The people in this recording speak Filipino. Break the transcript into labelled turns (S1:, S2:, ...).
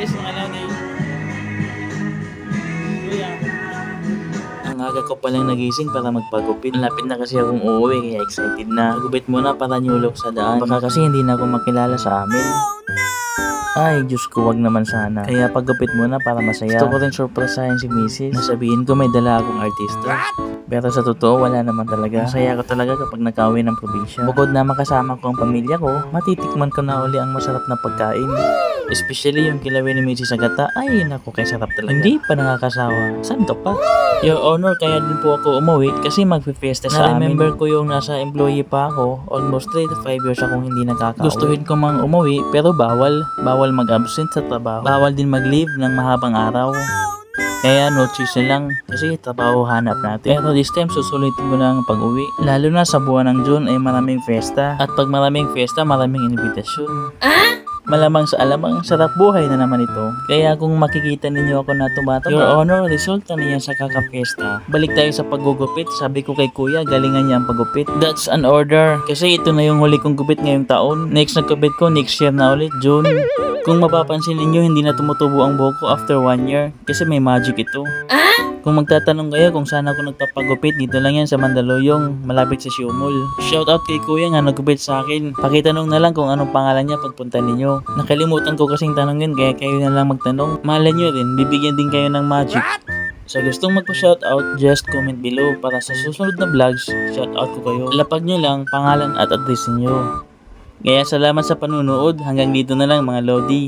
S1: guys, mga lodi. Kuya. Ang aga ko palang nagising para magpagupit. Malapit na kasi akong uuwi kaya excited na. Magupit muna para new look sa daan. Baka kasi hindi na ako makilala sa amin. Ay, Diyos ko, wag naman sana. Kaya paggupit muna para masaya. Gusto ko rin surpresahin si Mrs. Nasabihin ko may dala akong artista. Pero sa totoo, wala naman talaga. Masaya ko talaga kapag nakauwi ng probinsya. Bukod na makasama ko ang pamilya ko, matitikman ko na uli ang masarap na pagkain. Especially yung kilawin ni Mrs. Agata. Ay, naku, kaya sarap talaga. Hindi pa nakakasawa. Saan ka pa? Your Honor, kaya din po ako umuwi kasi magpifiesta sa amin. Na-remember ko yung nasa employee pa ako. Almost 3 to 5 years akong hindi nakakauwi. Gustuhin ko mang umuwi pero bawal. Bawal mag-absent sa trabaho. Bawal din mag-leave ng mahabang araw. Kaya no choice na lang kasi trabaho hanap natin. Pero this time susulitin ko na ang pag-uwi. Lalo na sa buwan ng June ay maraming fiesta. At pag maraming fiesta, maraming invitasyon. Malamang sa alamang sarap buhay na naman ito. Kaya kung makikita ninyo ako na tumataba, Your Honor, resulta niya sa kakafiesta. Balik tayo sa paggugupit. Sabi ko kay kuya, galingan niya ang paggupit. That's an order. Kasi ito na yung huli kong gupit ngayong taon. Next na gupit ko, next year na ulit, June. Kung mapapansin ninyo, hindi na tumutubo ang buhok ko after 1 year. Kasi may magic ito. Kung magtatanong kayo kung saan ako nagpapagupit, dito lang yan sa Mandaluyong, malapit sa Siumul. Shoutout kay kuya nga nagupit sa akin. Pakitanong na lang kung anong pangalan niya pagpunta ninyo. Nakalimutan ko kasing tanongin kaya kayo na lang magtanong. Malay nyo rin, bibigyan din kayo ng magic. Sa gustong magpa-shoutout, just comment below para sa susunod na vlogs, shoutout ko kayo. Lapag nyo lang pangalan at address niyo. Kaya salamat sa panunood, hanggang dito na lang mga Lodi.